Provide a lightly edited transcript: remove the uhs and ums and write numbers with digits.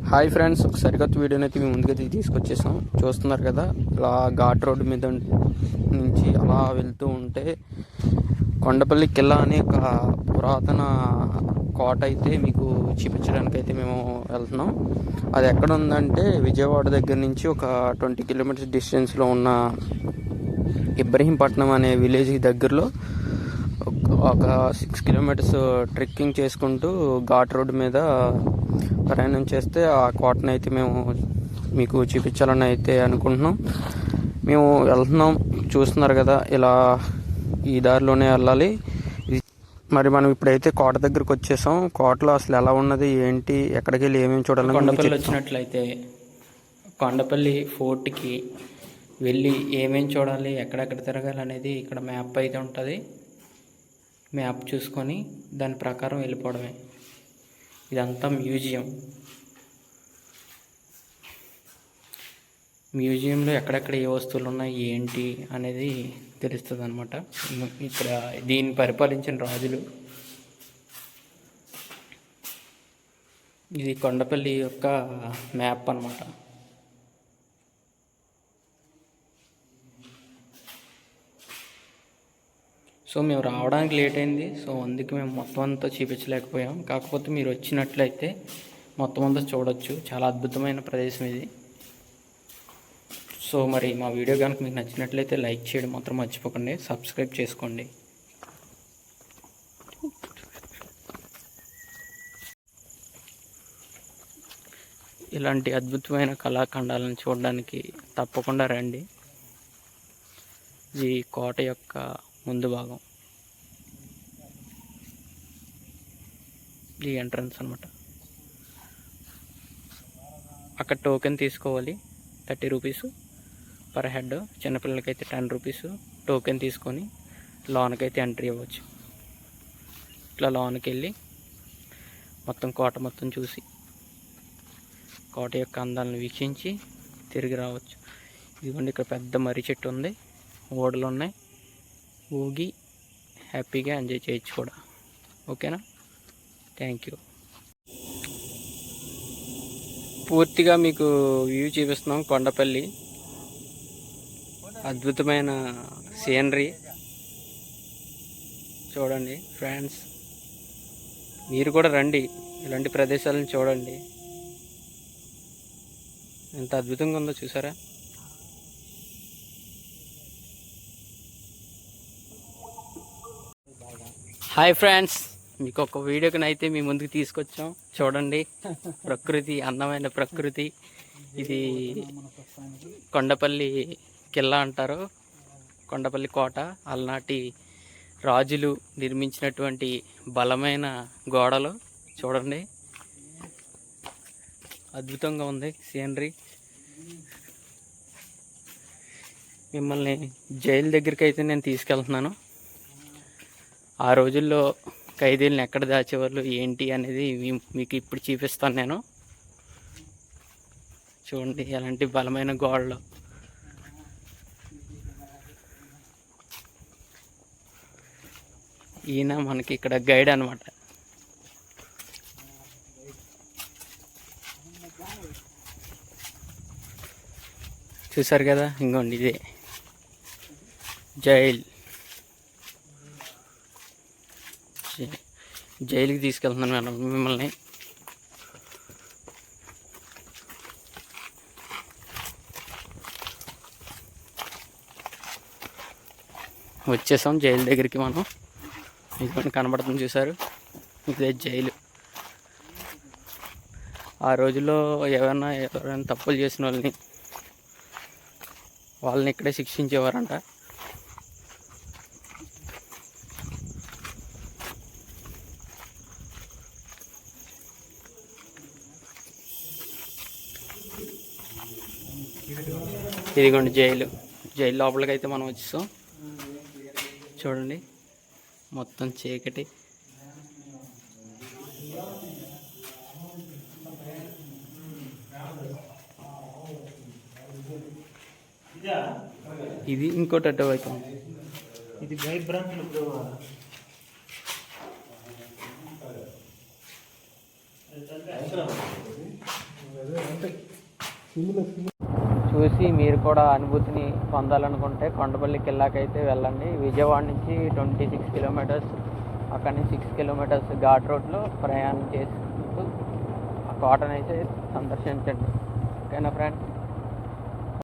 Hi friends, ఒక సరికొత్త వీడియోని అయితే మేము ముందుకైతే తీసుకొచ్చేసాం. చూస్తున్నారు కదా, ఇలా ఘాట్ రోడ్డు మీద నుంచి అలా వెళ్తూ ఉంటే కొండపల్లి కిల్లా అనే ఒక పురాతన కోట అయితే మీకు చూపించడానికి అయితే మేము వెళ్తున్నాం. అది ఎక్కడ ఉందంటే విజయవాడ దగ్గర నుంచి ఒక 20 కిలోమీటర్స్ డిస్టెన్స్లో ఉన్న ఇబ్రహీంపట్నం అనే విలేజ్ దగ్గరలో ఒక 6 కిలోమీటర్స్ ట్రెక్కింగ్ చేసుకుంటూ ఘాట్ రోడ్డు మీద ప్రయాణం చేస్తే ఆ కోటను అయితే మేము మీకు చూపించాలని అయితే అనుకుంటున్నాం. మేము వెళ్తున్నాం, చూస్తున్నారు కదా, ఇలా ఈ దారిలోనే వెళ్ళాలి. మరి మనం ఇప్పుడైతే కోట దగ్గరకు వచ్చేసాం. కోటలో అసలు ఎలా ఉన్నది, ఏంటి, ఎక్కడికి వెళ్ళి ఏమేమి చూడాలని కొండపల్లి వచ్చినట్లయితే కొండపల్లి ఫోర్ట్కి వెళ్ళి ఏమేమి చూడాలి, ఎక్కడెక్కడ తిరగాలి అనేది ఇక్కడ మ్యాప్ అయితే ఉంటుంది. మ్యాప్ చూసుకొని దాని ప్రకారం వెళ్ళిపోవడమే. ఇదంతా మ్యూజియంలో ఎక్కడెక్కడ ఏ వస్తువులు ఉన్నాయి ఏంటి అనేది తెలుస్తుంది అనమాట. ఇక్కడ దీన్ని పరిపాలించిన రాజులు. ఇది కొండపల్లి యొక్క మ్యాప్ అన్నమాట. సో మేము రావడానికి లేట్ అయింది. సో అందుకే మేము మొత్తం అంతా చూపించలేకపోయాం. కాకపోతే మీరు వచ్చినట్లయితే మొత్తం అంతా చూడొచ్చు. చాలా అద్భుతమైన ప్రదేశం ఇది. సో మరి మా వీడియో కనుక మీకు నచ్చినట్లయితే లైక్ చేయడం మాత్రం మర్చిపోకండి, సబ్స్క్రైబ్ చేసుకోండి. ఇలాంటి అద్భుతమైన కళాఖండాలను చూడడానికి తప్పకుండా రండి. ఇది కోట యొక్క ముందు భాగం, ఈ ఎంట్రన్స్ అనమాట. అక్కడ టోకెన్ తీసుకోవాలి, 30 రూపీస్ పర్ హెడ్. చిన్నపిల్లలకైతే 10 రూపీస్. టోకెన్ తీసుకొని లోనకైతే ఎంట్రీ అవ్వచ్చు. ఇట్లా లోనకి వెళ్ళి మొత్తం కోట మొత్తం చూసి కోట యొక్క అందాలను వీక్షించి తిరిగి రావచ్చు. ఇదిగోండి, ఇక్కడ పెద్ద మర్రి చెట్టు ఉంది, ఓడలు ఉన్నాయి. ఊగి హ్యాపీగా ఎంజాయ్ చేయొచ్చు కూడా. ఓకేనా? Thank you. పూర్తిగా మీకు వ్యూ చూపిస్తున్నాం. కొండపల్లి అద్భుతమైన సీనరీ చూడండి ఫ్రెండ్స్. మీరు కూడా రండి, ఇలాంటి ప్రదేశాలను చూడండి. ఎంత అద్భుతంగా ఉందో చూసారా? హాయ్ ఫ్రెండ్స్, మీకు ఒక వీడియోకి అయితే మీ ముందుకు తీసుకొచ్చాం. చూడండి, ప్రకృతి, అందమైన ప్రకృతి. ఇది కొండపల్లి కిల్లా అంటారు, కొండపల్లి కోట. అలనాటి రాజులు నిర్మించినటువంటి బలమైన గోడలు. చూడండి, అద్భుతంగా ఉంది సీనరీ. మిమ్మల్ని జైలు దగ్గరికి అయితే నేను తీసుకెళ్తున్నాను. ఆ రోజుల్లో ఖైదీలను ఎక్కడ దాచేవాళ్ళు ఏంటి అనేది మీకు ఇప్పుడు చూపిస్తాను నేను. చూడండి, ఎలాంటి బలమైన గోడలు. ఈయన మనకి ఇక్కడ గైడ్ అనమాట. చూసారు కదా, ఇంకోండి ఇదే జైలుకి తీసుకెళ్తున్నాను మేడం మిమ్మల్ని. వచ్చేసాం జైలు దగ్గరికి మనం. ఇక్కడ కనబడుతుంది, చూసారు, ఇదే జైలు. ఆ రోజుల్లో ఎవరైనా తప్పులు చేసిన వాళ్ళని ఇక్కడే శిక్షించేవారంట. ఇదిగోండి జైలు లోపలికి అయితే మనం వచ్చేసాం. చూడండి, మొత్తం చీకటి. ఇది ఇంకోటి అటువైపు. ఇది వైబ్రాంట్ చూసి మీరు కూడా అనుభూతిని పొందాలనుకుంటే కొండపల్లి కిల్లాకైతే వెళ్ళండి. విజయవాడ నుంచి 26 కిలోమీటర్స్, అక్కడి నుంచి 6 కిలోమీటర్స్ ఘాట్ రోడ్లో ప్రయాణం చేసుకుంటూ ఆ కోటనైతే సందర్శించండి. ఓకేనా ఫ్రెండ్స్?